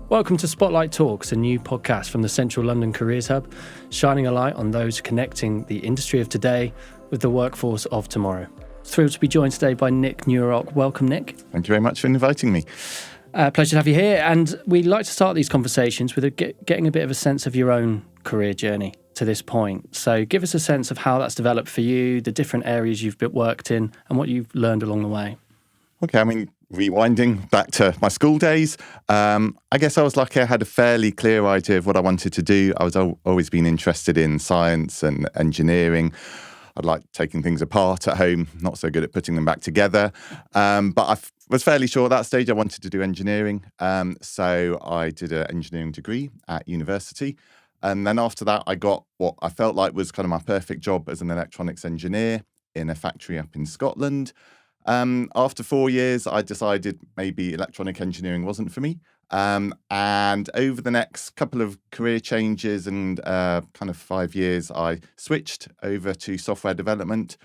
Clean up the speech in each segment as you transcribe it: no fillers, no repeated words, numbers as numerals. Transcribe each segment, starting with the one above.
Welcome to Spotlight Talks, a new podcast from the Central London Careers Hub, shining a light on those connecting the industry of today with the workforce of tomorrow. Thrilled to be joined today by Nick Nurock. Welcome, Nick. Thank you very much for inviting me. Pleasure to have you here. And we like to start these conversations with getting a bit of a sense of your own career journey to this point. So give us a sense of how that's developed for you, the different areas you've worked in, and what you've learned along the way. Okay, rewinding back to my school days, I guess I was lucky I had a fairly clear idea of what I wanted to do. I was always been interested in science and engineering. I'd like taking things apart at home, not so good at putting them back together. But I was fairly sure at that stage I wanted to do engineering. So I did an engineering degree at university. And then after that, I got what I felt like was kind of my perfect job as an electronics engineer in a factory up in Scotland. After 4 years, I decided maybe electronic engineering wasn't for me. And over the next couple of career changes and kind of 5 years, I switched over to software development.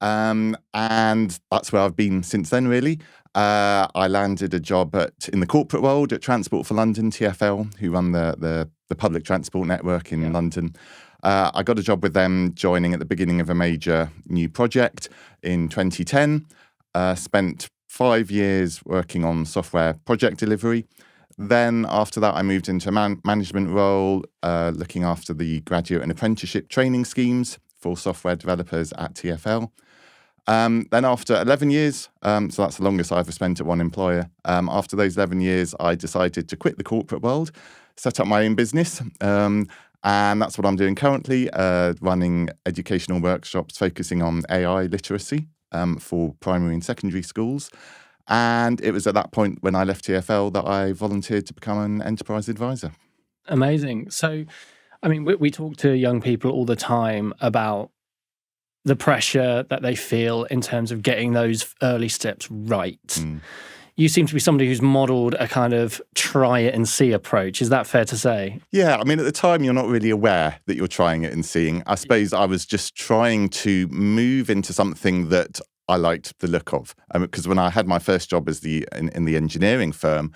And that's where I've been since then, really. I landed a job in the corporate world at Transport for London, TfL, who run the public transport network in London. I got a job with them joining at the beginning of a major new project in 2010. Spent 5 years working on software project delivery. Then after that, I moved into a management role, looking after the graduate and apprenticeship training schemes for software developers at TfL. Then after 11 years, so that's the longest I ever spent at one employer. After those 11 years, I decided to quit the corporate world, set up my own business. And that's what I'm doing currently, running educational workshops focusing on AI literacy for primary and secondary schools. And it was at that point when I left TfL that I volunteered to become an enterprise advisor. Amazing. So, we talk to young people all the time about the pressure that they feel in terms of getting those early steps right. You seem to be somebody who's modelled a kind of try it and see approach. Is that fair to say? Yeah, at the time, you're not really aware that you're trying it and seeing. I suppose I was just trying to move into something that I liked the look of. Because when I had my first job as in the engineering firm,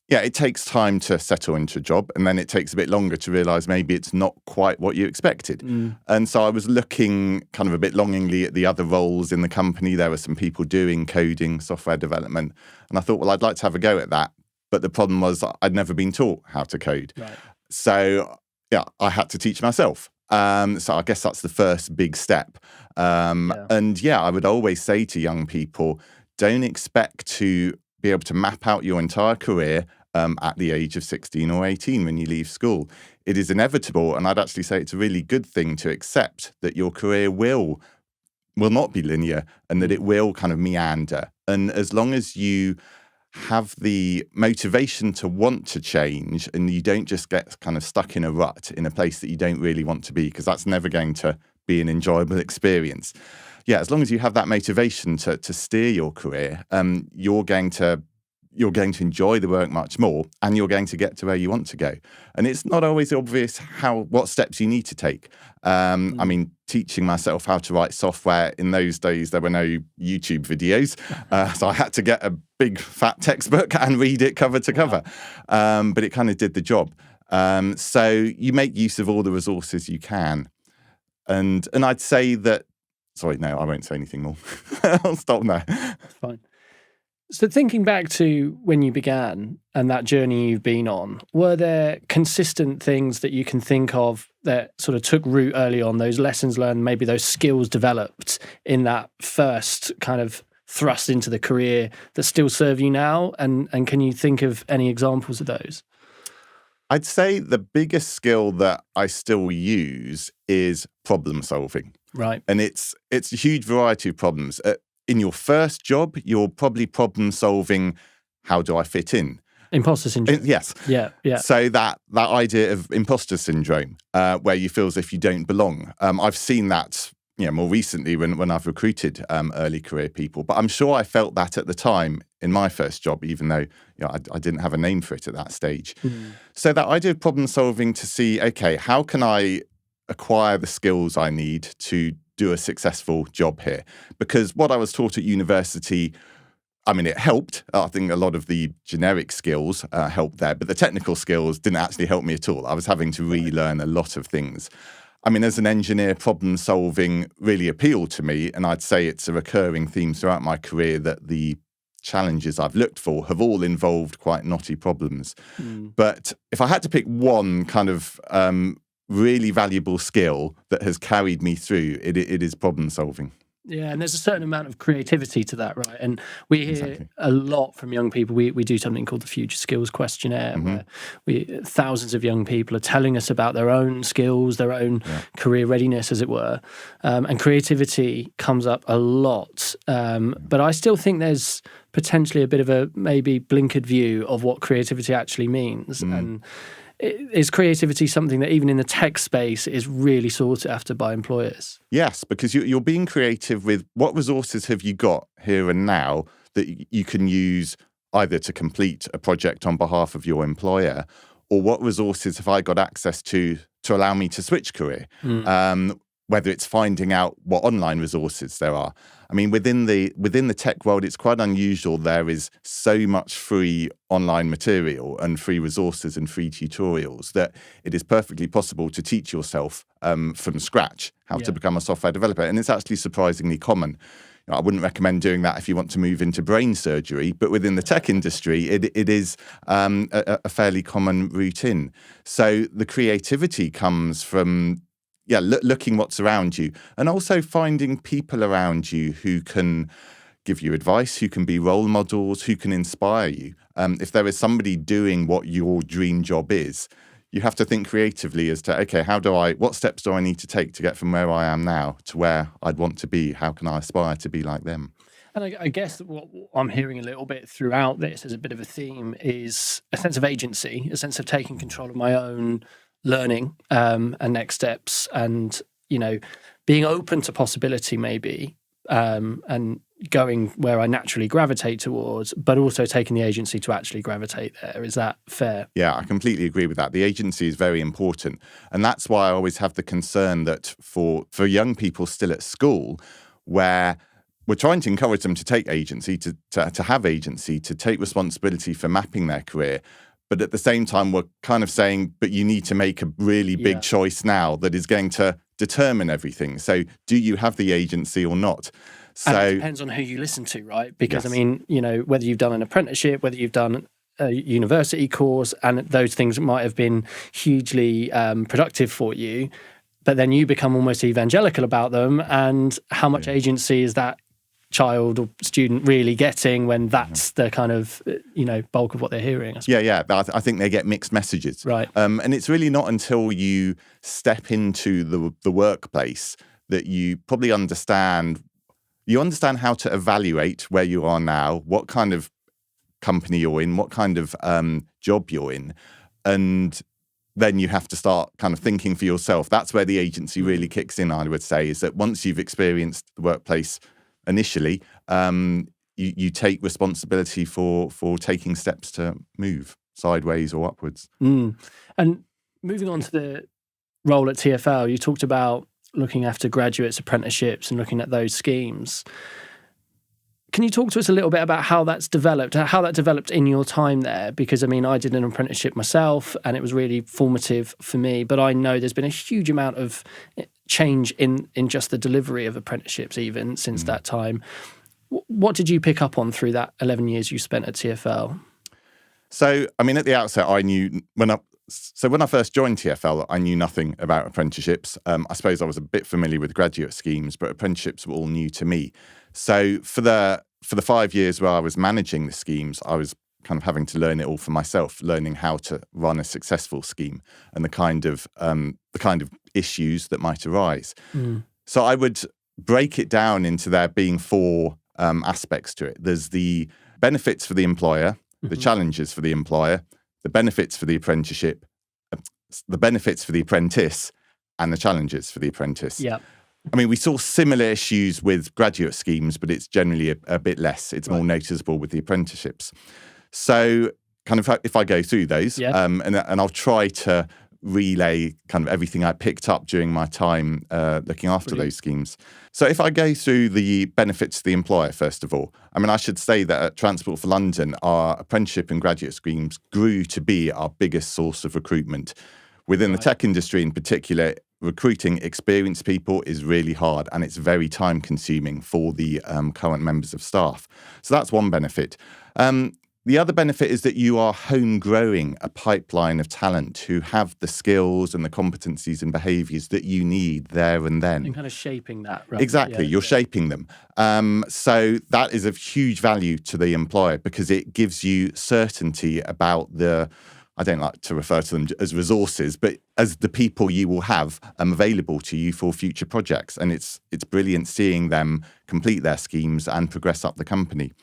it takes time to settle into a job, and then it takes a bit longer to realise maybe it's not quite what you expected. And so I was looking kind of a bit longingly at the other roles in the company. There were some people doing coding, software development, and I thought, well, I'd like to have a go at that. But the problem was I'd never been taught how to code. Right. So, I had to teach myself. So I guess that's the first big step. And I would always say to young people, don't expect to be able to map out your entire career at the age of 16 or 18 when you leave school. It is inevitable, and I'd actually say it's a really good thing to accept that your career will not be linear and that it will kind of meander. And as long as you have the motivation to want to change and you don't just get kind of stuck in a rut in a place that you don't really want to be, because that's never going to be an enjoyable experience. As long as you have that motivation to steer your career, you're going to enjoy the work much more, and you're going to get to where you want to go. And it's not always obvious what steps you need to take. Teaching myself how to write software, in those days, there were no YouTube videos. So I had to get a big fat textbook and read it cover to cover. But it kind of did the job. So you make use of all the resources you can. And I'd say that, sorry, no, I won't say anything more. I'll stop now. That's fine. So thinking back to when you began and that journey you've been on, were there consistent things that you can think of that sort of took root early on, those lessons learned, maybe those skills developed in that first kind of thrust into the career that still serve you now? And can you think of any examples of those? I'd say the biggest skill that I still use is problem solving. Right. And it's a huge variety of problems. In your first job, you're probably problem solving, how do I fit in? Imposter syndrome. Yes. Yeah. So that idea of imposter syndrome, where you feel as if you don't belong. I've seen that more recently when I've recruited early career people. But I'm sure I felt that at the time in my first job, even though I didn't have a name for it at that stage. So that idea of problem solving to see, okay, how can I acquire the skills I need to do a successful job here? Because what I was taught at university I mean, it helped. I think a lot of the generic skills helped there, but the technical skills didn't actually help me at all. I was having to relearn a lot of things. I mean, as an engineer, problem solving really appealed to me, and I'd say it's a recurring theme throughout my career that the challenges I've looked for have all involved quite knotty problems. But if I had to pick one kind of really valuable skill that has carried me through, it is problem solving. Yeah, and there's a certain amount of creativity to that, right? And we hear a lot from young people. We do something called the Future Skills Questionnaire, where thousands of young people are telling us about their own skills, their own career readiness, as it were. And creativity comes up a lot. But I still think there's potentially a bit of a maybe blinkered view of what creativity actually means. And is creativity something that even in the tech space is really sought after by employers? Yes, because you're being creative with what resources have you got here and now that you can use either to complete a project on behalf of your employer, or what resources have I got access to allow me to switch career? Whether it's finding out what online resources there are. I mean, within the tech world, it's quite unusual. There is so much free online material and free resources and free tutorials that it is perfectly possible to teach yourself from scratch how to become a software developer. And it's actually surprisingly common. I wouldn't recommend doing that if you want to move into brain surgery, but within the tech industry, it is a fairly common route in. So the creativity comes from looking what's around you, and also finding people around you who can give you advice, who can be role models, who can inspire you. If there is somebody doing what your dream job is, you have to think creatively as to, okay, what steps do I need to take to get from where I am now to where I'd want to be? How can I aspire to be like them? And I guess what I'm hearing a little bit throughout this as a bit of a theme is a sense of agency, a sense of taking control of my own learning and next steps, and being open to possibility maybe, and going where I naturally gravitate towards, but also taking the agency to actually gravitate there. Is that fair? Yeah, I completely agree with that. The agency is very important, and that's why I always have the concern that for young people still at school, where we're trying to encourage them to take agency, to have agency, to take responsibility for mapping their career. But at the same time, we're kind of saying, but you need to make a really big choice now that is going to determine everything. So do you have the agency or not? So and it depends on who you listen to, right? Because, I mean, whether you've done an apprenticeship, whether you've done a university course, and those things might have been hugely productive for you, but then you become almost evangelical about them. And how much agency is that child or student really getting when that's the kind of bulk of what they're hearing? I think they get mixed messages, right? And it's really not until you step into the workplace that you probably understand how to evaluate where you are now, what kind of company you're in, what kind of job you're in, and then you have to start kind of thinking for yourself. That's where the agency really kicks in, I would say, is that once you've experienced the workplace initially, you take responsibility for taking steps to move sideways or upwards. And moving on to the role at TfL, you talked about looking after graduates, apprenticeships, and looking at those schemes. Can you talk to us a little bit about how that developed in your time there? Because, I mean, I did an apprenticeship myself and it was really formative for me, but I know there's been a huge amount of change in just the delivery of apprenticeships even since that time. What did you pick up on through that 11 years you spent at TfL? So, I mean, at the outset, I knew when I first joined TfL, I knew nothing about apprenticeships. I suppose I was a bit familiar with graduate schemes, but apprenticeships were all new to me. So for the 5 years where I was managing the schemes, I was kind of having to learn it all for myself, learning how to run a successful scheme and the kind of issues that might arise. So I would break it down into there being 4 aspects to it. There's the benefits for the employer, the challenges for the employer, the benefits for the apprenticeship, the benefits for the apprentice, and the challenges for the apprentice. Yeah. I mean, we saw similar issues with graduate schemes, but it's generally a bit less. It's more noticeable with the apprenticeships. So kind of if I go through those, and I'll try to relay kind of everything I picked up during my time looking after those schemes. So if I go through the benefits to the employer, first of all, I mean, I should say that at Transport for London, our apprenticeship and graduate schemes grew to be our biggest source of recruitment. Within the tech industry in particular, recruiting experienced people is really hard, and it's very time consuming for the current members of staff. So that's one benefit. The other benefit is that you are home growing a pipeline of talent who have the skills and the competencies and behaviours that you need there and then. And kind of shaping that, right? Exactly, you're shaping them. So that is of huge value to the employer because it gives you certainty about I don't like to refer to them as resources, but as the people you will have available to you for future projects. And it's brilliant seeing them complete their schemes and progress up the company.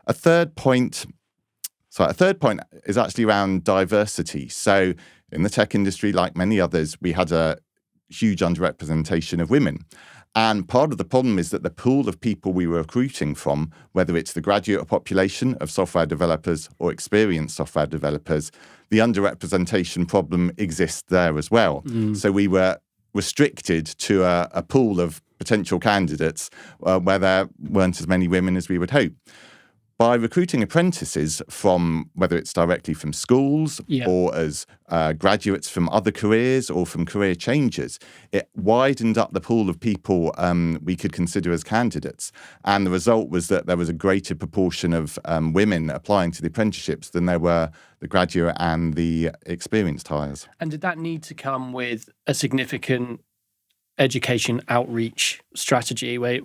A third point is actually around diversity. So in the tech industry, like many others, we had a huge underrepresentation of women. And part of the problem is that the pool of people we were recruiting from, whether it's the graduate population of software developers or experienced software developers, the underrepresentation problem exists there as well. So we were restricted to a pool of potential candidates where there weren't as many women as we would hope. By recruiting apprentices from, whether it's directly from schools or as graduates from other careers or from career changers, it widened up the pool of people we could consider as candidates. And the result was that there was a greater proportion of women applying to the apprenticeships than there were the graduate and the experienced hires. And did that need to come with a significant education outreach strategy? Were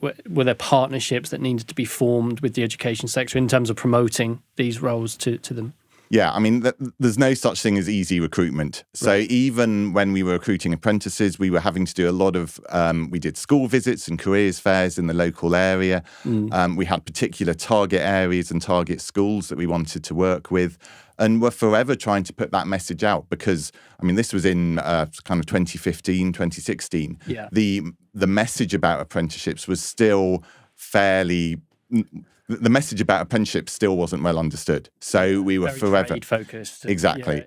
there partnerships that needed to be formed with the education sector in terms of promoting these roles to them? Yeah, I mean, there's no such thing as easy recruitment. So even when we were recruiting apprentices, we were having to do a lot of, we did school visits and careers fairs in the local area. We had particular target areas and target schools that we wanted to work with. And we're forever trying to put that message out because, I mean, this was in kind of 2015, 2016. Yeah. The message about apprenticeships was still the message about apprenticeships still wasn't well understood. So we were very forever trade focused. Exactly.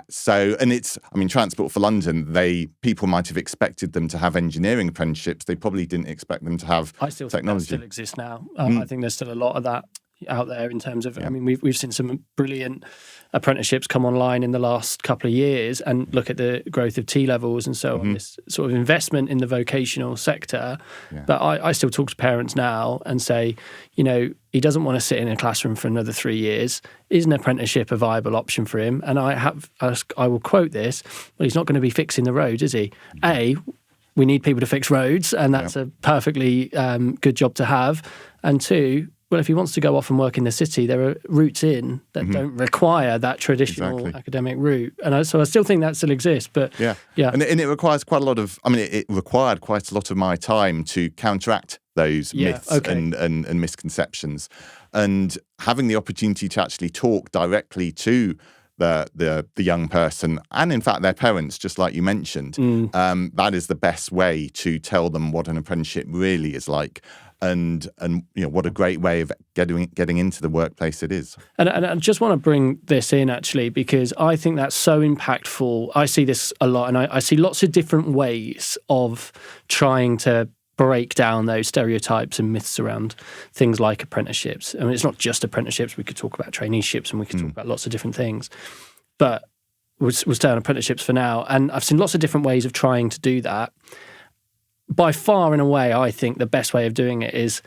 So, and Transport for London, people might have expected them to have engineering apprenticeships. They probably didn't expect them to have technology. I still think that still exists now. I think there's still a lot of that out there in terms of, I mean, we've seen some brilliant apprenticeships come online in the last couple of years, and look at the growth of T-levels and so on, this sort of investment in the vocational sector. But I still talk to parents now and say, he doesn't want to sit in a classroom for another 3 years. Is an apprenticeship a viable option for him? And I will quote this, well, he's not going to be fixing the roads, is he? We need people to fix roads, and that's a perfectly good job to have. And two, well, if he wants to go off and work in the city, there are routes in that don't require that traditional academic route. And so I still think that still exists. But and it requires quite a lot of, it required quite a lot of my time to counteract those myths and misconceptions. And having the opportunity to actually talk directly to the young person and, in fact, their parents, just like you mentioned, that is the best way to tell them what an apprenticeship really is like. And what a great way of getting into the workplace it is. And I just want to bring this in, actually, because I think that's so impactful. I see this a lot, and I see lots of different ways of trying to break down those stereotypes and myths around things like apprenticeships. I mean, it's not just apprenticeships. We could talk about traineeships, and we could talk about lots of different things. But we'll stay on apprenticeships for now. And I've seen lots of different ways of trying to do that. By far and away, I think the best way of doing it is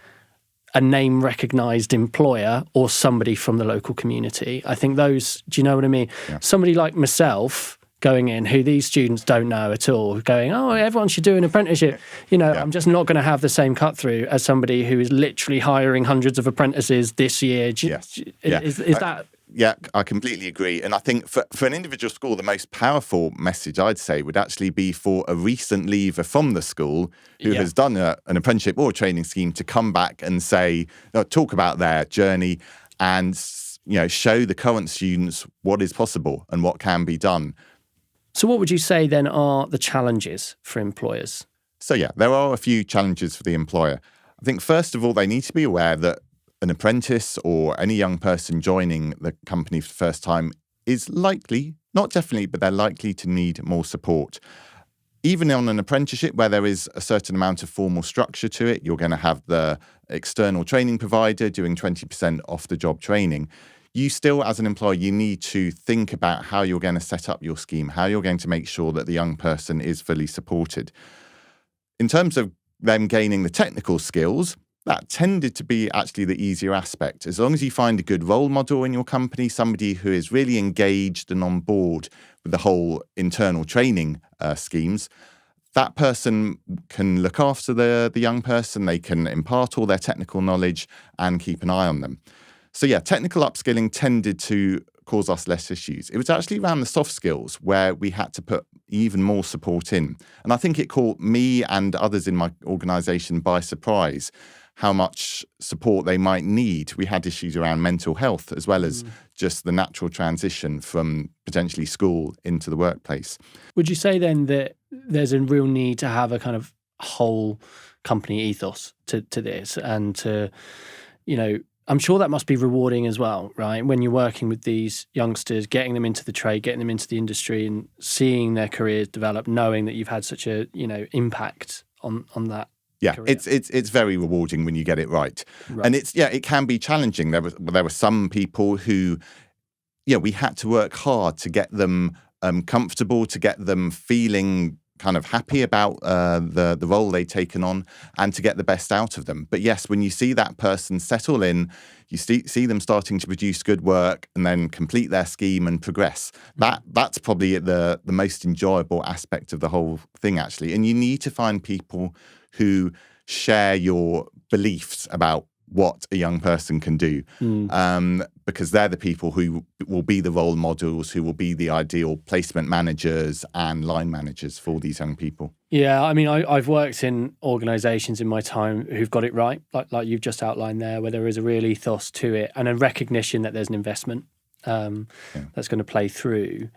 a name-recognised employer or somebody from the local community. I think those, do you know what I mean? Yeah. Somebody like myself going in, who these students don't know at all, going, everyone should do an apprenticeship. I'm just not going to have the same cut-through as somebody who is literally hiring hundreds of apprentices this year. Is that... Yeah, I completely agree. And I think for an individual school, the most powerful message, I'd say, would actually be for a recent leaver from the school who has done an apprenticeship or a training scheme to come back and say, talk about their journey and, show the current students what is possible and what can be done. So what would you say then are the challenges for employers? So, there are a few challenges for the employer. I think, first of all, they need to be aware that an apprentice or any young person joining the company for the first time is likely not definitely, but they're likely to need more support. Even on an apprenticeship where there is a certain amount of formal structure to it, you're going to have the external training provider doing 20% off the job training. You still, as an employer, you need to think about how you're going to set up your scheme, how you're going to make sure that the young person is fully supported. In terms of them gaining the technical skills, that tended to be actually the easier aspect. As long as you find a good role model in your company, somebody who is really engaged and on board with the whole internal training schemes, that person can look after the young person, they can impart all their technical knowledge and keep an eye on them. So yeah, technical upskilling tended to cause us less issues. It was actually around the soft skills where we had to put even more support in. And I think it caught me and others in my organisation by surprise how much support they might need. We had issues around mental health as well as just the natural transition from potentially school into the workplace. Would you say then that there's a real need to have a kind of whole company ethos to this and to, you know, I'm sure that must be rewarding as well, right? When you're working with these youngsters, getting them into the trade, getting them into the industry and seeing their careers develop, knowing that you've had such a, you know, impact on that. Yeah, career. it's very rewarding when you get it right. And it can be challenging. There were some people who, we had to work hard to get them comfortable, to get them feeling kind of happy about the role they've taken on and to get the best out of them. But yes, when you see that person settle in, you see them starting to produce good work and then complete their scheme and progress. That's probably the most enjoyable aspect of the whole thing, actually. And you need to find people who share your beliefs about what a young person can do, because they're the people who will be the role models, who will be the ideal placement managers and line managers for these young people. Yeah, I mean, I've worked in organisations in my time who've got it right, like you've just outlined there, where there is a real ethos to it and a recognition that there's an investment that's going to play through,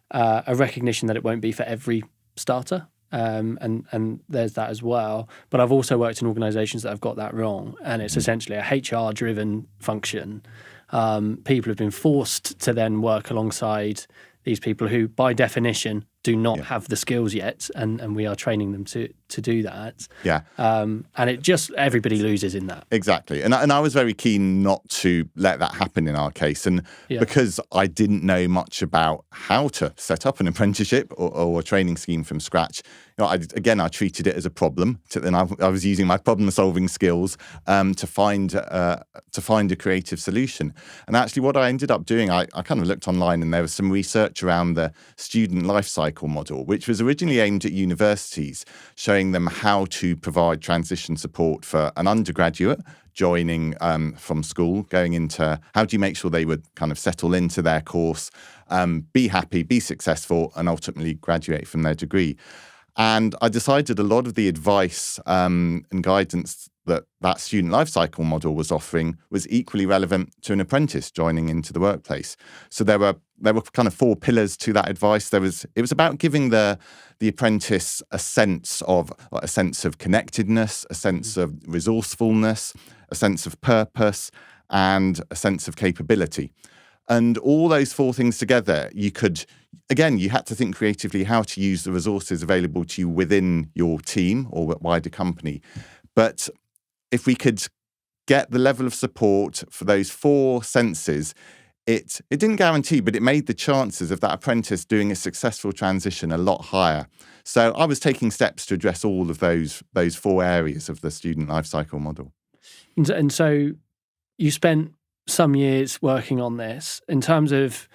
a recognition that it won't be for every starter. And there's that as well. But I've also worked in organisations that have got that wrong, and it's essentially a HR-driven function. People have been forced to then work alongside these people who, by definition, do not have the skills yet, and we are training them to do that. Yeah. And it just, everybody loses in that. Exactly. And I was very keen not to let that happen in our case. And because I didn't know much about how to set up an apprenticeship or a training scheme from scratch, I treated it as a problem. And I was using my problem-solving skills to find a creative solution. And actually what I ended up doing, I kind of looked online and there was some research around the student life cycle model, which was originally aimed at universities, showing them how to provide transition support for an undergraduate joining from school, going into how do you make sure they would kind of settle into their course, be happy, be successful, and ultimately graduate from their degree. And I decided a lot of the advice and guidance that student life cycle model was offering was equally relevant to an apprentice joining into the workplace. So there were kind of 4 pillars to that advice. It was about giving the apprentice a sense of connectedness, a sense of resourcefulness, a sense of purpose, and a sense of capability. And all those 4 things together, you had to think creatively how to use the resources available to you within your team or wider company. But if we could get the level of support for those 4 senses, it didn't guarantee, but it made the chances of that apprentice doing a successful transition a lot higher. So I was taking steps to address all of those 4 areas of the student life cycle model. And so you spent some years working on this in terms of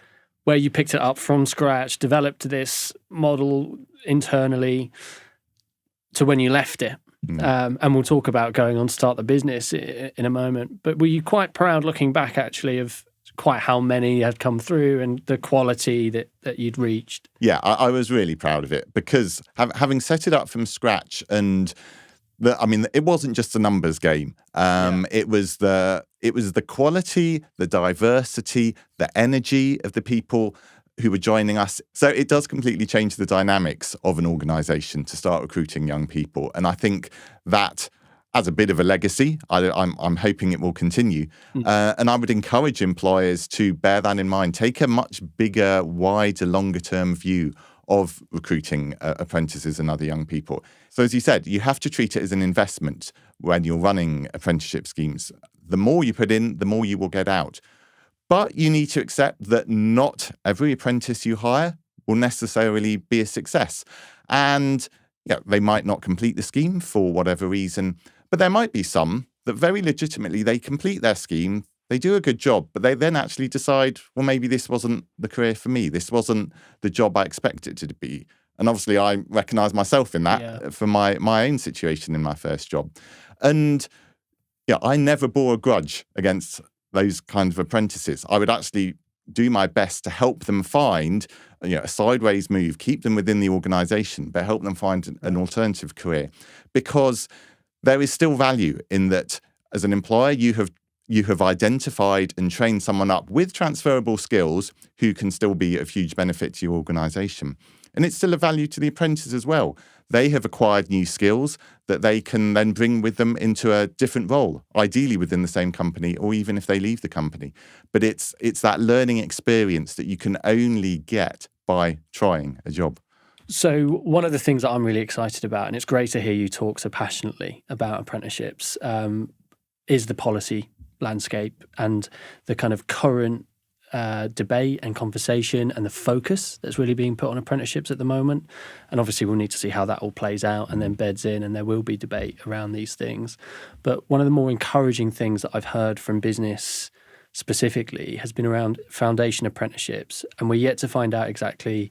where you picked it up from scratch, developed this model internally to when you left it. And we'll talk about going on to start the business in a moment. But were you quite proud looking back actually of quite how many had come through and the quality that you'd reached? Yeah, I was really proud of it because having set it up from scratch and it wasn't just a numbers game. It was the quality, the diversity, the energy of the people who were joining us. So it does completely change the dynamics of an organisation to start recruiting young people. And I think that as a bit of a legacy. I'm hoping it will continue. And I would encourage employers to bear that in mind. Take a much bigger, wider, longer-term view of recruiting apprentices and other young people. So as you said, you have to treat it as an investment when you're running apprenticeship schemes. The more you put in, the more you will get out. But you need to accept that not every apprentice you hire will necessarily be a success. And they might not complete the scheme for whatever reason, but there might be some that very legitimately they complete their scheme, they do a good job, but they then actually decide, well, maybe this wasn't the career for me. This wasn't the job I expected it to be. And obviously I recognise myself in that for my own situation in my first job. And I never bore a grudge against those kind of apprentices. I would actually do my best to help them find a sideways move, keep them within the organisation, but help them find an alternative career. Because there is still value in that as an employer, you have identified and trained someone up with transferable skills who can still be of huge benefit to your organisation. And it's still a value to the apprentice as well. They have acquired new skills that they can then bring with them into a different role, ideally within the same company, or even if they leave the company. But it's that learning experience that you can only get by trying a job. So one of the things that I'm really excited about, and it's great to hear you talk so passionately about apprenticeships, is the policy landscape and the kind of current debate and conversation and the focus that's really being put on apprenticeships at the moment. And obviously we'll need to see how that all plays out and then beds in, and there will be debate around these things. But one of the more encouraging things that I've heard from business specifically has been around foundation apprenticeships, and we're yet to find out exactly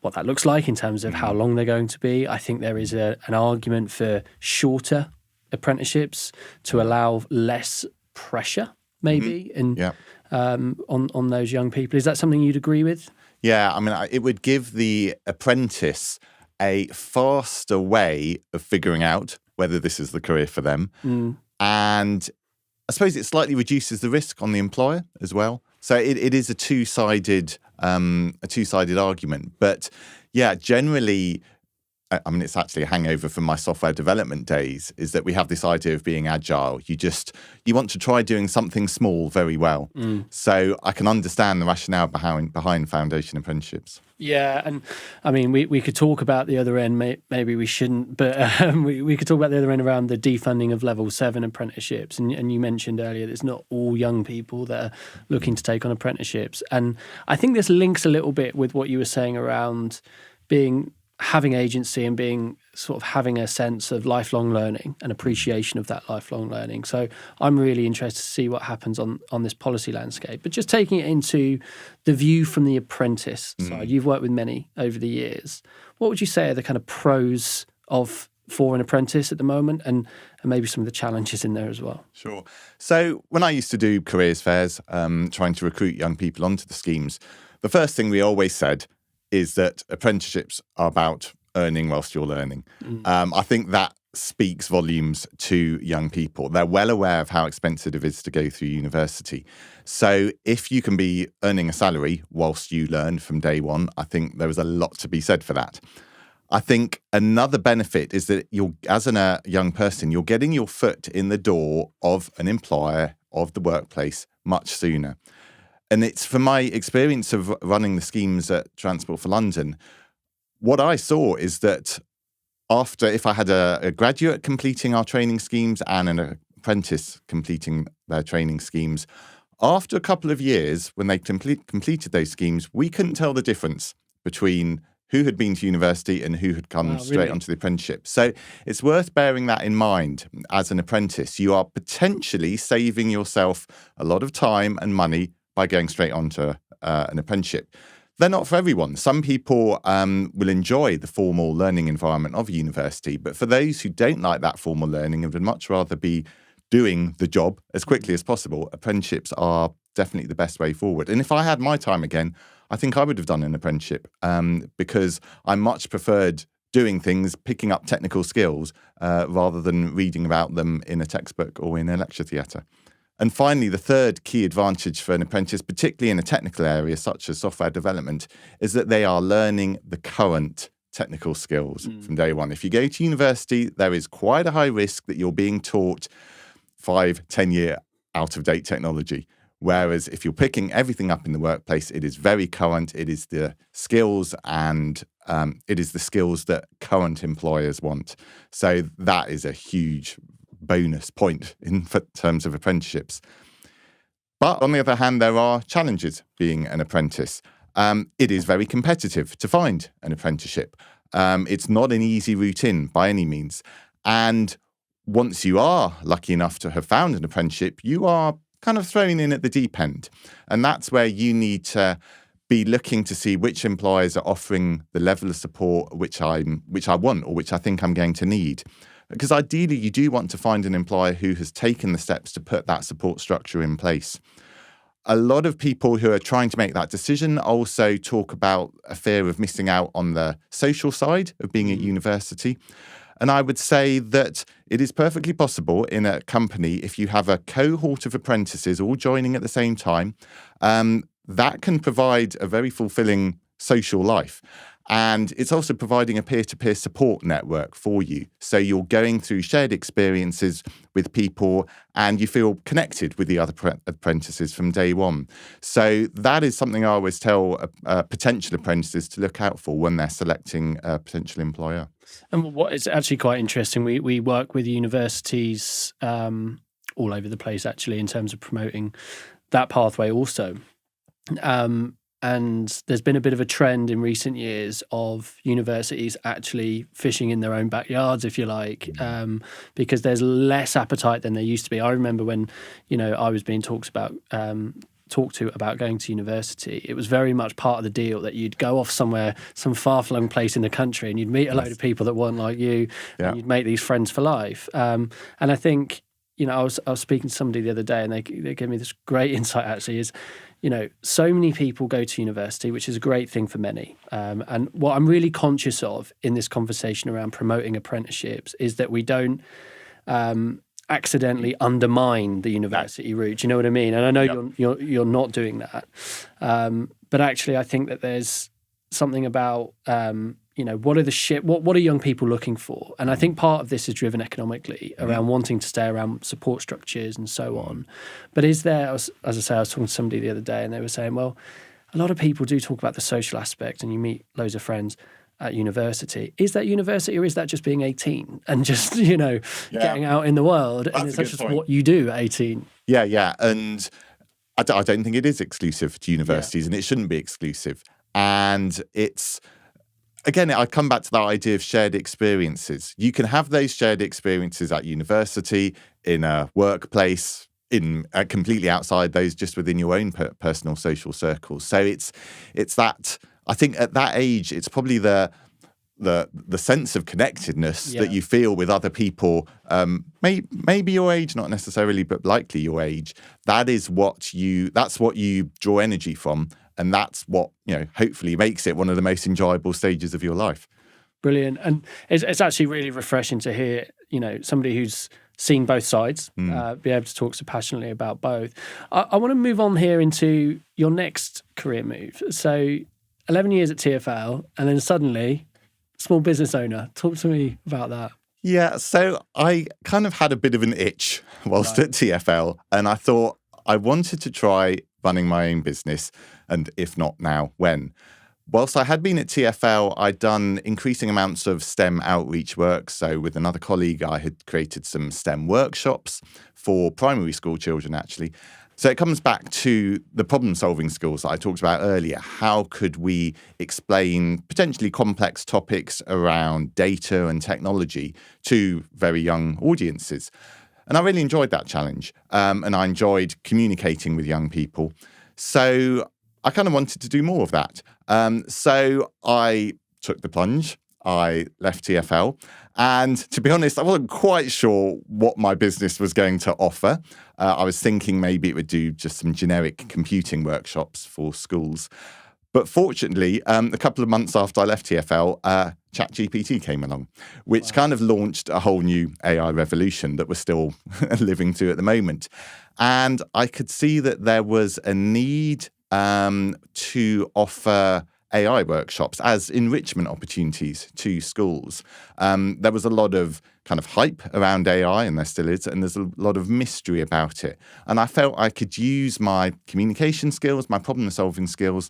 what that looks like in terms of how long they're going to be. I think there is an argument for shorter apprenticeships to allow less pressure maybe on those young people. Is that something you'd agree with? Yeah, I mean, it would give the apprentice a faster way of figuring out whether this is the career for them. And I suppose it slightly reduces the risk on the employer as well. So it is a two-sided argument. But yeah, generally, I mean, it's actually a hangover from my software development days, is that we have this idea of being agile. You want to try doing something small very well. So I can understand the rationale behind foundation apprenticeships. Yeah, and I mean, we could talk about the other end, maybe we shouldn't, but we could talk about the other end around the defunding of level 7 apprenticeships. And you mentioned earlier that it's not all young people that are looking to take on apprenticeships. And I think this links a little bit with what you were saying around having agency and having a sense of lifelong learning and appreciation of that lifelong learning. So I'm really interested to see what happens on this policy landscape. But just taking it into the view from the apprentice side, you've worked with many over the years. What would you say are the kind of pros for an apprentice at the moment, and maybe some of the challenges in there as well? Sure. So when I used to do careers fairs, trying to recruit young people onto the schemes, the first thing we always said is that apprenticeships are about earning whilst you're learning. I think that speaks volumes to young people. They're well aware of how expensive it is to go through university. So if you can be earning a salary whilst you learn from day one, I think there is a lot to be said for that. I think another benefit is that as a young person, you're getting your foot in the door of an employer, of the workplace, much sooner. And it's from my experience of running the schemes at Transport for London, what I saw is that if I had a graduate completing our training schemes and an apprentice completing their training schemes, after a couple of years, when they completed those schemes, we couldn't tell the difference between who had been to university and who had come straight onto the apprenticeship. So it's worth bearing that in mind as an apprentice. You are potentially saving yourself a lot of time and money by going straight onto an apprenticeship. They're not for everyone. Some people will enjoy the formal learning environment of a university, but for those who don't like that formal learning and would much rather be doing the job as quickly as possible, apprenticeships are definitely the best way forward. And if I had my time again, I think I would have done an apprenticeship because I much preferred doing things, picking up technical skills, rather than reading about them in a textbook or in a lecture theatre. And finally, the third key advantage for an apprentice, particularly in a technical area such as software development, is that they are learning the current technical skills from day one. If you go to university, there is quite a high risk that you're being taught 5-10 year out-of-date technology. Whereas if you're picking everything up in the workplace, it is very current. It is the skills and it is the skills that current employers want. So that is a huge bonus point in terms of apprenticeships. But on the other hand, there are challenges being an apprentice. It is very competitive to find an apprenticeship. It's not an easy route in by any means. And once you are lucky enough to have found an apprenticeship, you are kind of thrown in at the deep end. And that's where you need to be looking to see which employers are offering the level of support which I want or which I think I'm going to need. Because ideally, you do want to find an employer who has taken the steps to put that support structure in place. A lot of people who are trying to make that decision also talk about a fear of missing out on the social side of being at university. And I would say that it is perfectly possible in a company, if you have a cohort of apprentices all joining at the same time, that can provide a very fulfilling social life. And it's also providing a peer-to-peer support network for you. So you're going through shared experiences with people and you feel connected with the other apprentices from day one. So that is something I always tell potential apprentices to look out for when they're selecting a potential employer. And what is actually quite interesting, we work with universities all over the place, actually, in terms of promoting that pathway also. And there's been a bit of a trend in recent years of universities actually fishing in their own backyards, if you like, because there's less appetite than there used to be. I remember when, I was being talked to about going to university, it was very much part of the deal that you'd go off somewhere, some far-flung place in the country, and you'd meet a load of people that weren't like you, and you'd make these friends for life. And I think, I was speaking to somebody the other day, and they gave me this great insight, actually, is, so many people go to university, which is a great thing for many. And what I'm really conscious of in this conversation around promoting apprenticeships is that we don't accidentally undermine the university route. You know what I mean? And I know you're not doing that. But actually, I think that there's something about what are young people looking for? And I think part of this is driven economically around wanting to stay around support structures and so on. But is there, as I say, I was talking to somebody the other day and they were saying, well, a lot of people do talk about the social aspect and you meet loads of friends at university. Is that university or is that just being 18 and just, getting out in the world? And is that just what you do at 18? Yeah. And I don't think it is exclusive to universities and it shouldn't be exclusive. And it's, again, I come back to that idea of shared experiences. You can have those shared experiences at university, in a workplace, completely outside those, just within your own personal social circles. So it's that. I think at that age, it's probably the sense of connectedness that you feel with other people, maybe your age, not necessarily, but likely your age. That's what you draw energy from. And that's what, hopefully makes it one of the most enjoyable stages of your life. Brilliant. And it's actually really refreshing to hear, somebody who's seen both sides, be able to talk so passionately about both. I want to move on here into your next career move. So 11 years at TfL and then suddenly small business owner. Talk to me about that. Yeah, so I kind of had a bit of an itch whilst at TfL and I thought I wanted to try running my own business. And if not now, when? Whilst I had been at TfL, I'd done increasing amounts of STEM outreach work. So with another colleague, I had created some STEM workshops for primary school children, actually. So it comes back to the problem-solving skills that I talked about earlier. How could we explain potentially complex topics around data and technology to very young audiences? And I really enjoyed that challenge. And I enjoyed communicating with young people. So I kind of wanted to do more of that. So I took the plunge. I left TfL. And to be honest, I wasn't quite sure what my business was going to offer. I was thinking maybe it would do just some generic computing workshops for schools. But fortunately, a couple of months after I left TfL, ChatGPT came along, which kind of launched a whole new AI revolution that we're still living through at the moment. And I could see that there was a need to offer AI workshops as enrichment opportunities to schools. There was a lot of kind of hype around AI, and there still is, and there's a lot of mystery about it. And I felt I could use my communication skills, my problem-solving skills,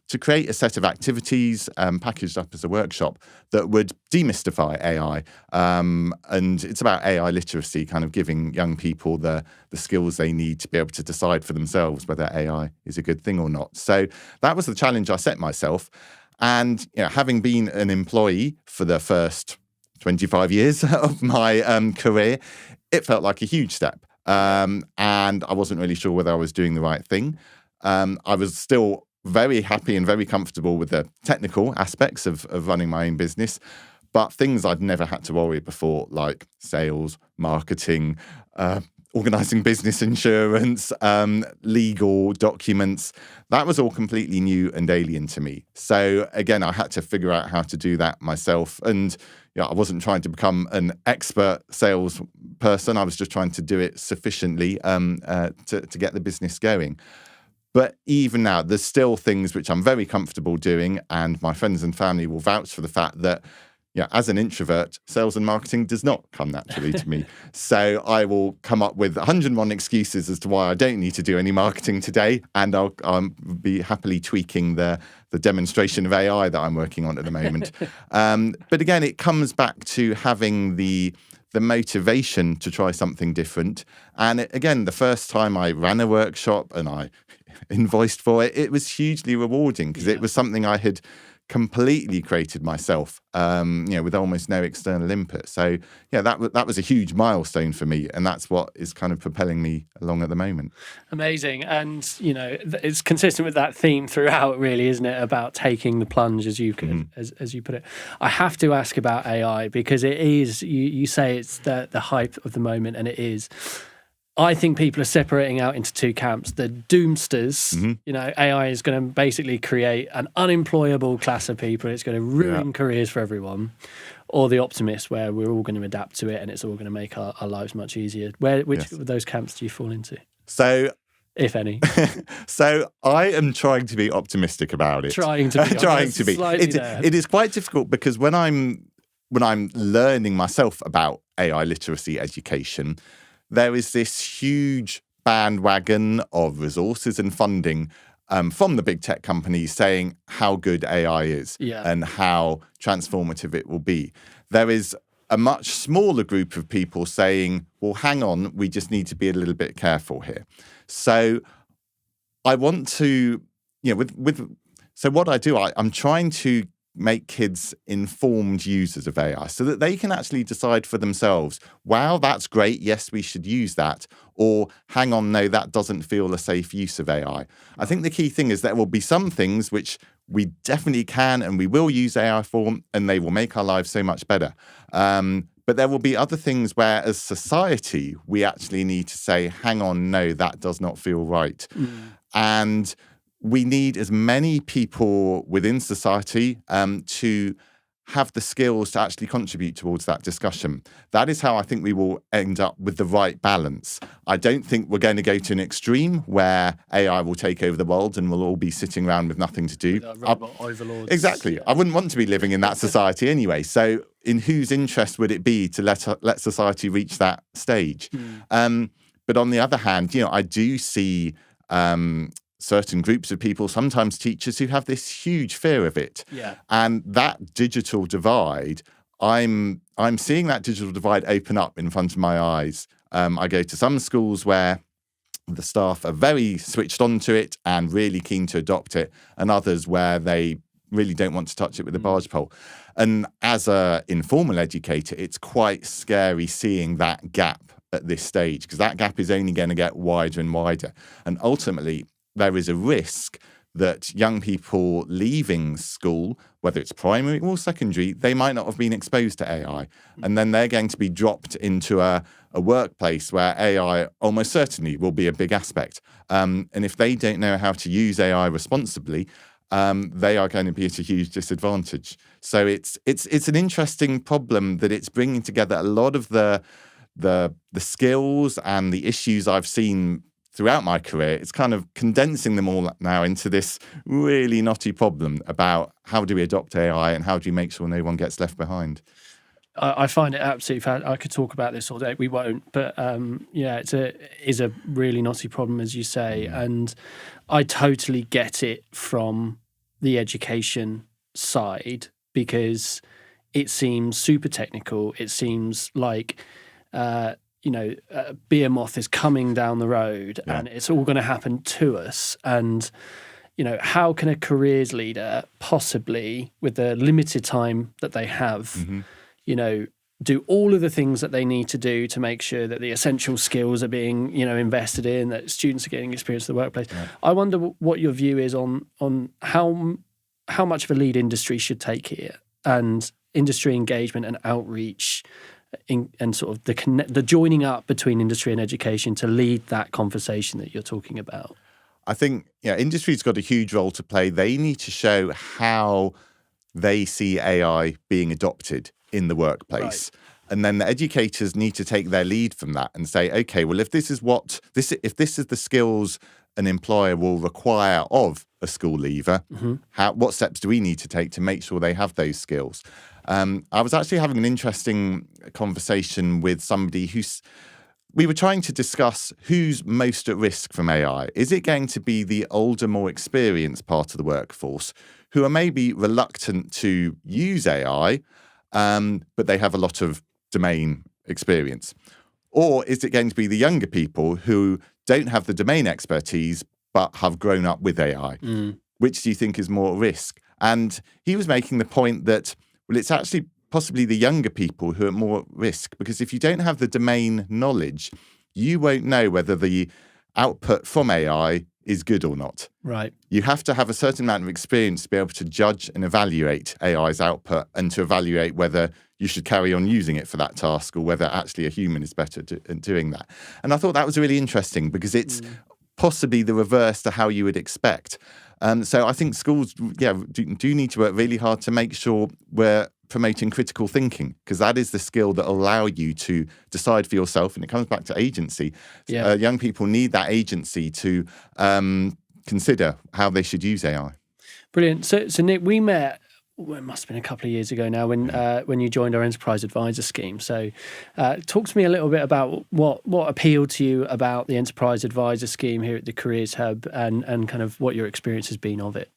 to create a set of activities packaged up as a workshop that would demystify AI. And it's about AI literacy, kind of giving young people the skills they need to be able to decide for themselves whether AI is a good thing or not. So that was the challenge I set myself. And having been an employee for the first 25 years of my career, it felt like a huge step. And I wasn't really sure whether I was doing the right thing. I was still very happy and very comfortable with the technical aspects of running my own business, but things I'd never had to worry before, like sales, marketing, organising business insurance, legal documents, that was all completely new and alien to me. So again, I had to figure out how to do that myself. And I wasn't trying to become an expert sales person. I was just trying to do it sufficiently to get the business going. But even now, there's still things which I'm very comfortable doing, and my friends and family will vouch for the fact that, as an introvert, sales and marketing does not come naturally to me. So I will come up with 101 excuses as to why I don't need to do any marketing today, and I'll be happily tweaking the demonstration of AI that I'm working on at the moment. But again, it comes back to having the motivation to try something different. And again, the first time I ran a workshop and I invoiced for it, it was hugely rewarding because it was something I had completely created myself, with almost no external input. So that was a huge milestone for me, and that's what is kind of propelling me along at the moment. Amazing. And it's consistent with that theme throughout, really, isn't it, about taking the plunge, as you as you put it. I have to ask about AI because it is, you say it's the hype of the moment, and it is. I think people are separating out into two camps. The doomsters, AI is going to basically create an unemployable class of people. It's going to ruin careers for everyone. Or the optimists, where we're all going to adapt to it and it's all going to make our lives much easier. Which of those camps do you fall into? So, if any. So I am trying to be optimistic about it. Trying to be. It is quite difficult because when I'm learning myself about AI literacy education, there is this huge bandwagon of resources and funding from the big tech companies saying how good AI is and how transformative it will be. There is a much smaller group of people saying, well, hang on, we just need to be a little bit careful here. So I want to, so what I do, I'm trying to make kids informed users of AI so that they can actually decide for themselves, wow, that's great, yes, we should use that, or hang on, no, that doesn't feel a safe use of AI. I think the key thing is there will be some things which we definitely can and we will use AI for, and they will make our lives so much better. But there will be other things where, as society, we actually need to say, hang on, no, that does not feel right. And we need as many people within society to have the skills to actually contribute towards that discussion. That is how I think we will end up with the right balance. I don't think we're going to go to an extreme where AI will take over the world and we'll all be sitting around with nothing to do. Robot overlords. Exactly. I wouldn't want to be living in that society anyway. So in whose interest would it be to let society reach that stage? But on the other hand, I do see certain groups of people, sometimes teachers, who have this huge fear of it. And that digital divide, I'm seeing that digital divide open up in front of my eyes. I go to some schools where the staff are very switched on to it and really keen to adopt it, and others where they really don't want to touch it with a barge pole. And as an informal educator, it's quite scary seeing that gap at this stage, because that gap is only going to get wider and wider. And ultimately, there is a risk that young people leaving school, whether it's primary or secondary, they might not have been exposed to AI. And then they're going to be dropped into a workplace where AI almost certainly will be a big aspect. And if they don't know how to use AI responsibly, they are going to be at a huge disadvantage. So it's an interesting problem that it's bringing together a lot of the skills and the issues I've seen throughout my career, it's kind of condensing them all now into this really knotty problem about how do we adopt AI and how do you make sure no one gets left behind. I find it absolutely fascinating. I could talk about this all day. We won't, but it is a really knotty problem, as you say, and I totally get it from the education side because it seems super technical. It seems like behemoth is coming down the road, and it's all going to happen to us. And how can a careers leader possibly, with the limited time that they have, do all of the things that they need to do to make sure that the essential skills are being, invested in, that students are getting experience in the workplace. Right. I wonder what your view is on how much of a lead industry should take here, and industry engagement and outreach, and sort of the joining up between industry and education to lead that conversation that you're talking about. I think industry's got a huge role to play. They need to show how they see AI being adopted in the workplace. Right. And then the educators need to take their lead from that and say, okay, well, if this is the skills an employer will require of a school leaver, what steps do we need to take to make sure they have those skills? I was actually having an interesting conversation with somebody we were trying to discuss who's most at risk from AI. Is it going to be the older, more experienced part of the workforce who are maybe reluctant to use AI, but they have a lot of domain experience? Or is it going to be the younger people who don't have the domain expertise but have grown up with AI? Which do you think is more at risk? And he was making the point that, well, it's actually possibly the younger people who are more at risk, because if you don't have the domain knowledge, you won't know whether the output from AI is good or not. Right. You have to have a certain amount of experience to be able to judge and evaluate AI's output, and to evaluate whether you should carry on using it for that task or whether actually a human is better at doing that. And I thought that was really interesting because it's possibly the reverse to how you would expect. So I think schools do need to work really hard to make sure we're promoting critical thinking, because that is the skill that will allow you to decide for yourself. And it comes back to agency. Young people need that agency to consider how they should use AI. Brilliant. So Nick, we met, it must have been a couple of years ago now when you joined our Enterprise Advisor scheme. So talk to me a little bit about what appealed to you about the Enterprise Advisor scheme here at the Careers Hub, and kind of what your experience has been of it.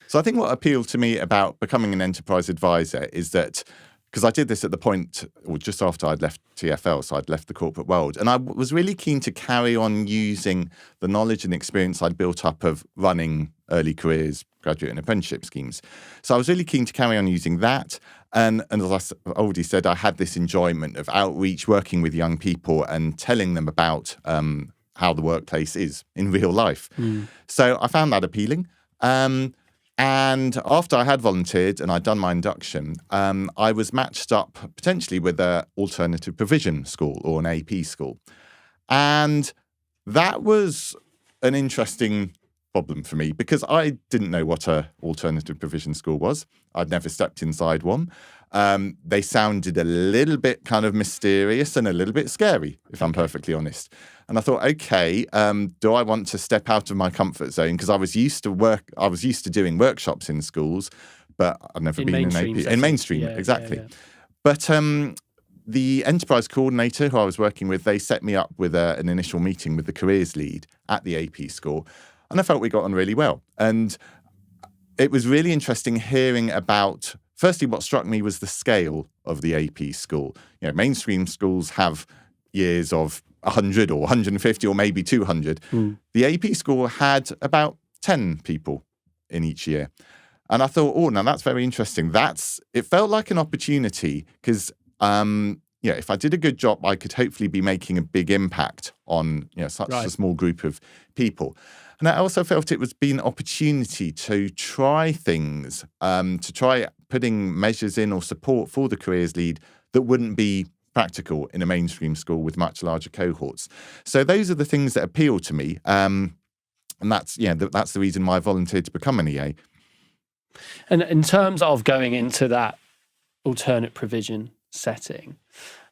So I think what appealed to me about becoming an enterprise advisor is that, because I did this at the point, or just after I'd left TfL, so I'd left the corporate world, and I was really keen to carry on using the knowledge and experience I'd built up of running early careers, graduate and apprenticeship schemes. So I was really keen to carry on using that. And as I already said, I had this enjoyment of outreach, working with young people and telling them about how the workplace is in real life. So I found that appealing. And after I had volunteered and I'd done my induction, I was matched up potentially with an alternative provision school or an AP school. And that was an interesting problem for me because I didn't know what an alternative provision school was. I'd never stepped inside one. They sounded a little bit kind of mysterious and a little bit scary, if I'm perfectly honest. And I thought, okay, do I want to step out of my comfort zone? Because I was used to doing workshops in schools, but I've never been in AP. In mainstream, exactly. Yeah. But the enterprise coordinator who I was working with, they set me up with an initial meeting with the careers lead at the AP school. And I felt we got on really well. And it was really interesting hearing about, firstly, what struck me was the scale of the AP school. Mainstream schools have years of 100 or 150 or maybe 200. The AP school had about 10 people in each year. And I thought, now that's very interesting. It felt like an opportunity because, if I did a good job, I could hopefully be making a big impact on such a small group of people. And I also felt it was been an opportunity to try things, to try putting measures in or support for the careers lead that wouldn't be practical in a mainstream school with much larger cohorts. So those are the things that appeal to me. And that's the reason why I volunteered to become an EA. And in terms of going into that alternate provision setting,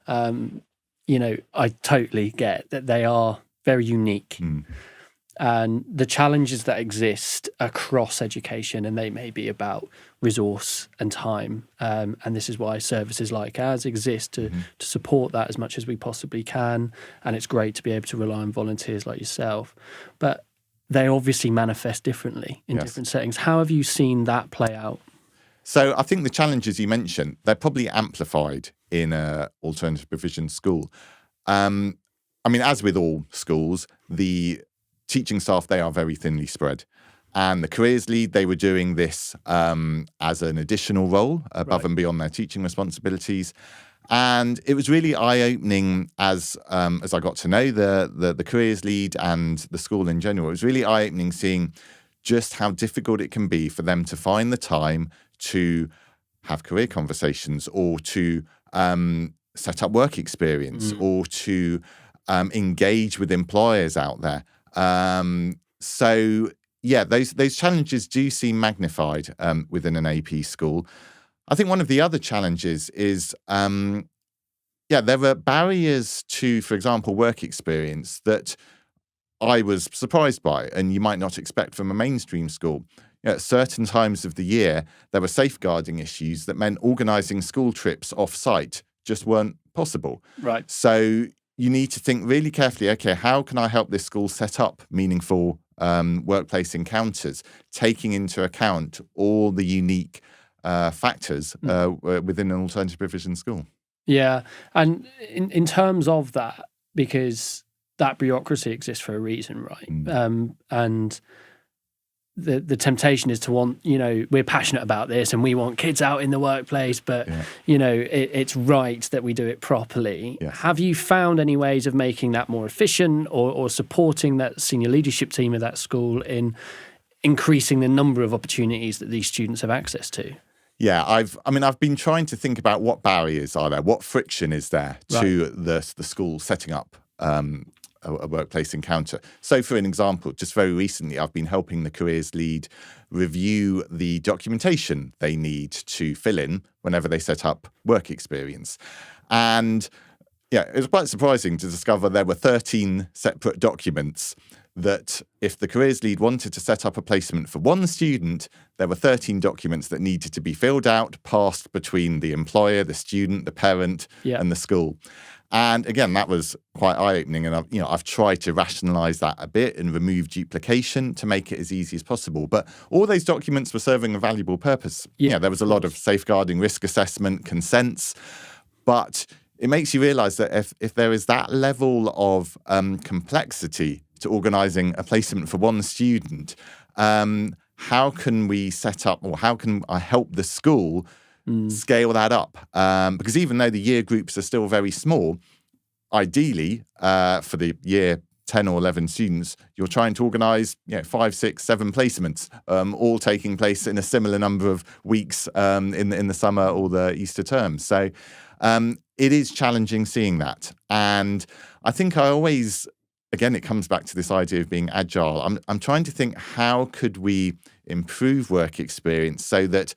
I totally get that they are very unique. Mm. And the challenges that exist across education, and they may be about resource and time. And this is why services like ours exist to support that as much as we possibly can. And it's great to be able to rely on volunteers like yourself. But they obviously manifest differently in different settings. How have you seen that play out? So I think the challenges you mentioned, they're probably amplified in an alternative provision school. I mean, as with all schools, the teaching staff, they are very thinly spread. And the careers lead, they were doing this as an additional role above and beyond their teaching responsibilities. And it was really eye-opening as I got to know the careers lead and the school in general. It was really eye-opening seeing just how difficult it can be for them to find the time to have career conversations or to set up work experience or to engage with employers out there. So yeah, those challenges do seem magnified within an AP school. I think one of the other challenges is, there are barriers to, for example, work experience that I was surprised by, and you might not expect from a mainstream school. At certain times of the year, there were safeguarding issues that meant organising school trips off-site just weren't possible. Right. So you need to think really carefully, okay, how can I help this school set up meaningful workplace encounters, taking into account all the unique factors within an alternative provision school? Yeah. And in terms of that, because that bureaucracy exists for a reason, right? And the temptation is to want, we're passionate about this and we want kids out in the workplace, but, it's right that we do it properly. Yes. Have you found any ways of making that more efficient or supporting that senior leadership team of that school in increasing the number of opportunities that these students have access to? Yeah, I've been trying to think about what barriers are there, what friction is there to the school setting up a workplace encounter. So for an example, just very recently, I've been helping the careers lead review the documentation they need to fill in whenever they set up work experience. And yeah, it was quite surprising to discover there were 13 separate documents that if the careers lead wanted to set up a placement for one student, there were 13 documents that needed to be filled out, passed between the employer, the student, the parent, and the school. And again, that was quite eye-opening. And I've tried to rationalise that a bit and remove duplication to make it as easy as possible. But all those documents were serving a valuable purpose. Yeah, there was a lot of safeguarding, risk assessment, consents. But it makes you realise that if there is that level of complexity to organising a placement for one student, how can we set up, or how can I help the school scale that up? Because even though the year groups are still very small, ideally for the year 10 or 11 students, you're trying to organise 5, 6, 7 placements, all taking place in a similar number of weeks in the summer or the Easter term. So it is challenging seeing that. And I think again, it comes back to this idea of being agile. I'm trying to think, how could we improve work experience so that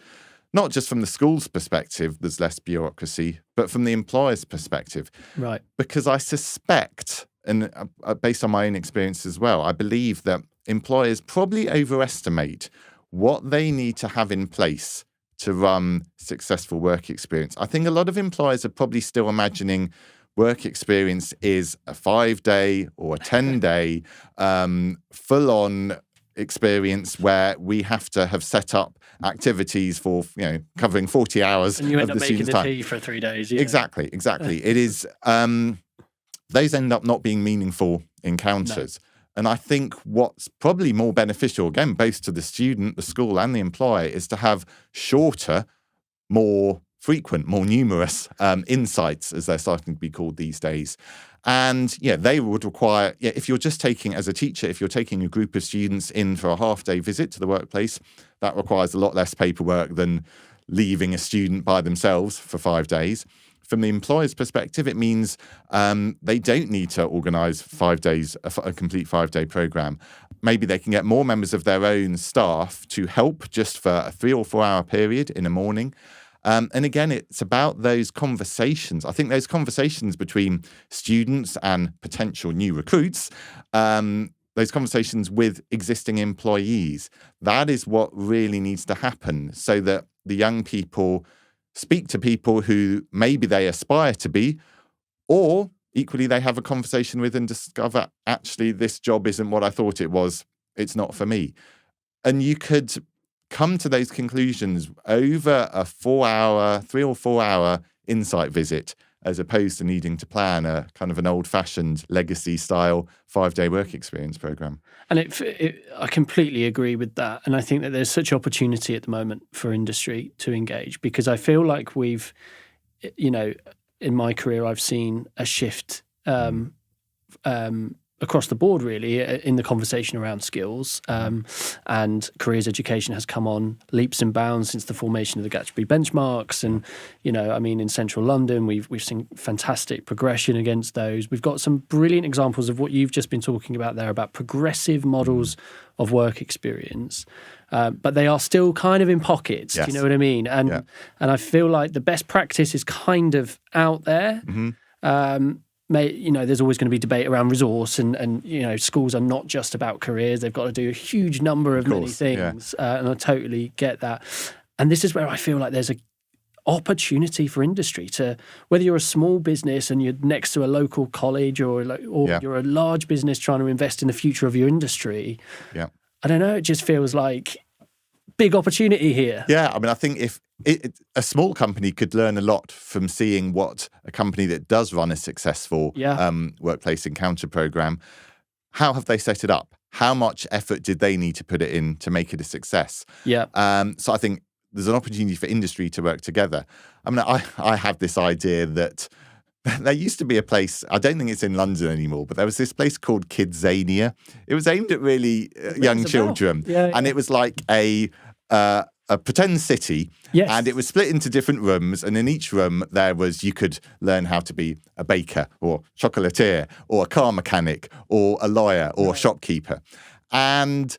not just from the school's perspective, there's less bureaucracy, but from the employer's perspective. Right. Because I suspect, and based on my own experience as well, I believe that employers probably overestimate what they need to have in place to run successful work experience. I think a lot of employers are probably still imagining work experience is a 5-day or a 10-day full-on experience where we have to have set up activities for covering 40 hours and you end of up the making student's the time. tea for 3 days. Exactly. It is those end up not being meaningful encounters. No. And I think what's probably more beneficial, again, both to the student, the school, and the employer, is to have shorter, more frequent, more numerous insights, as they're starting to be called these days. And they would require, if you're just taking, as a teacher, if you're taking a group of students in for a half-day visit to the workplace, that requires a lot less paperwork than leaving a student by themselves for 5 days. From the employer's perspective, it means they don't need to organise 5 days, a complete 5-day programme. Maybe they can get more members of their own staff to help just for a 3 or 4 hour period in the morning. And again, it's about those conversations. I think those conversations between students and potential new recruits, those conversations with existing employees, that is what really needs to happen so that the young people speak to people who maybe they aspire to be, or equally they have a conversation with and discover, actually, this job isn't what I thought it was. It's not for me. And you could come to those conclusions over a 3 or 4 hour insight visit, as opposed to needing to plan a kind of an old-fashioned legacy-style 5-day work experience program. And I completely agree with that. And I think that there's such opportunity at the moment for industry to engage, because I feel like we've, in my career, I've seen a shift across the board, really, in the conversation around skills, and careers education has come on leaps and bounds since the formation of the Gatsby benchmarks. And in central London, we've seen fantastic progression against those. We've got some brilliant examples of what you've just been talking about there, about progressive models of work experience, but they are still kind of in pockets. Yes. Do you know what I mean? And I feel like the best practice is kind of out there. There's always going to be debate around resource, and schools are not just about careers. They've got to do a huge number of many things, and I totally get that. And this is where I feel like there's an opportunity for industry to, whether you're a small business and you're next to a local college, or you're a large business trying to invest in the future of your industry. Yeah, I don't know. It just feels like big opportunity here. Yeah, I think if a small company could learn a lot from seeing what a company that does run a successful workplace encounter program, how have they set it up? How much effort did they need to put it in to make it a success? Yeah. So I think there's an opportunity for industry to work together. I have this idea that there used to be a place, I don't think it's in London anymore, but there was this place called Kidzania. It was aimed at really young children. And it was like a pretend city. Yes. And it was split into different rooms. And in each room, you could learn how to be a baker or chocolatier or a car mechanic or a lawyer or a shopkeeper. And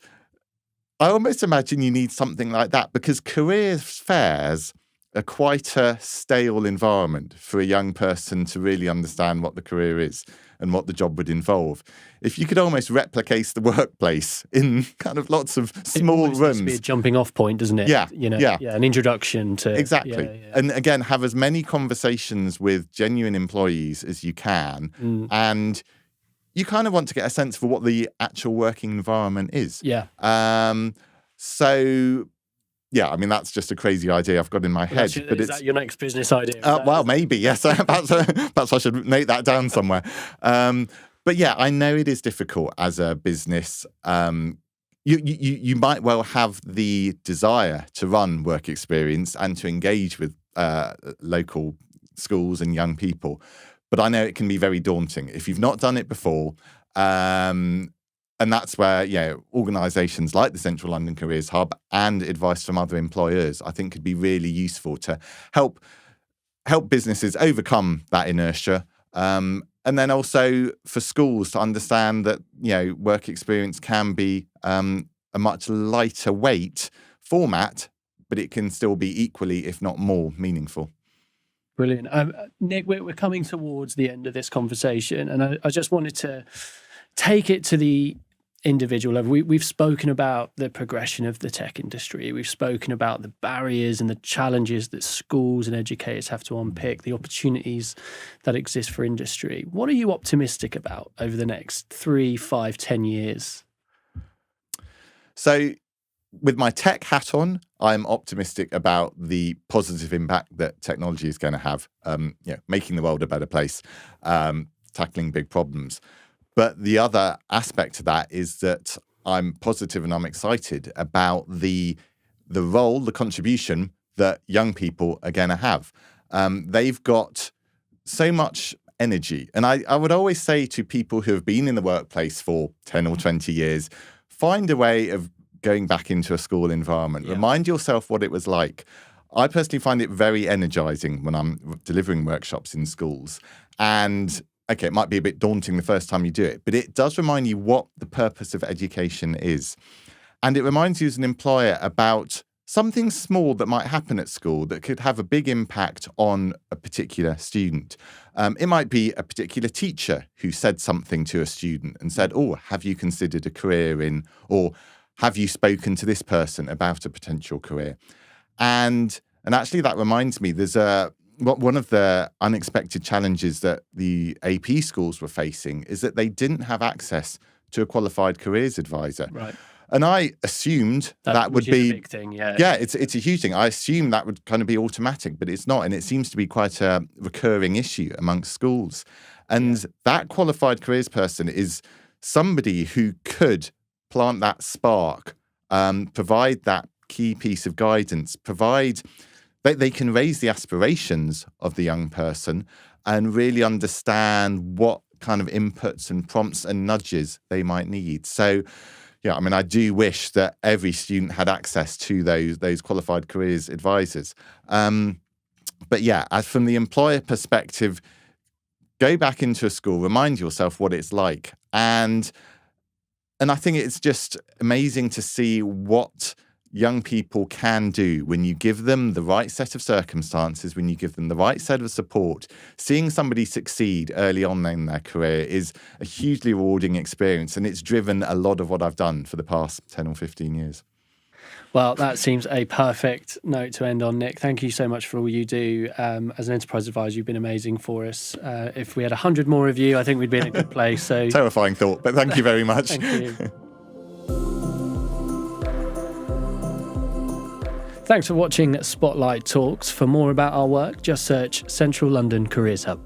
I almost imagine you need something like that, because career fairs are quite a stale environment for a young person to really understand what the career is and what the job would involve. If you could almost replicate the workplace in kind of lots of small rooms. It needs to be a jumping off point, doesn't it? Yeah. An introduction to... Exactly. Yeah. And again, have as many conversations with genuine employees as you can. And you kind of want to get a sense for what the actual working environment is. Yeah. That's just a crazy idea I've got in my head. Is that your next business idea? Maybe, yes. Perhaps I should note that down somewhere. But yeah, I know it is difficult as a business. You might well have the desire to run work experience and to engage with local schools and young people. But I know it can be very daunting if you've not done it before. And that's where, organisations like the Central London Careers Hub and advice from other employers, I think, could be really useful to help businesses overcome that inertia. And then also for schools to understand that, work experience can be a much lighter weight format, but it can still be equally, if not more, meaningful. Brilliant. Nick, we're coming towards the end of this conversation, and I just wanted to take it to the individual level. We've spoken about the progression of the tech industry. We've spoken about the barriers and the challenges that schools and educators have to unpick, the opportunities that exist for industry. What are you optimistic about over the next 3, 5, 10 years? So with my tech hat on, I'm optimistic about the positive impact that technology is going to have, making the world a better place, tackling big problems. But the other aspect to that is that I'm positive and I'm excited about the role, the contribution that young people are going to have. They've got so much energy. And I would always say to people who have been in the workplace for 10 or 20 years, find a way of going back into a school environment. Yeah. Remind yourself what it was like. I personally find it very energizing when I'm delivering workshops in schools. And okay, it might be a bit daunting the first time you do it, but it does remind you what the purpose of education is. And it reminds you as an employer about something small that might happen at school that could have a big impact on a particular student. It might be a particular teacher who said something to a student and said, oh, have you considered a career in, or have you spoken to this person about a potential career? And actually that reminds me, there's one of the unexpected challenges that the AP schools were facing is that they didn't have access to a qualified careers advisor. Right. And I assumed that would be a big thing, yeah. Yeah, it's a huge thing. I assumed that would kind of be automatic, but it's not. And it seems to be quite a recurring issue amongst schools. And that qualified careers person is somebody who could plant that spark, provide that key piece of guidance, they can raise the aspirations of the young person and really understand what kind of inputs and prompts and nudges they might need. So, yeah, I mean, I do wish that every student had access to those qualified careers advisors. But yeah, as from the employer perspective, go back into a school, remind yourself what it's like. And I think it's just amazing to see what young people can do when you give them the right set of circumstances, when you give them the right set of support. Seeing somebody succeed early on in their career is a hugely rewarding experience, and it's driven a lot of what I've done for the past 10 or 15 years. Well, that seems a perfect note to end on, Nick. Thank you so much for all you do. As an enterprise advisor, you've been amazing for us. If we had 100 more of you, I think we'd be in a good place. So terrifying thought, but thank you very much. Thank you. Thanks for watching Spotlight Talks. For more about our work, just search Central London Careers Hub.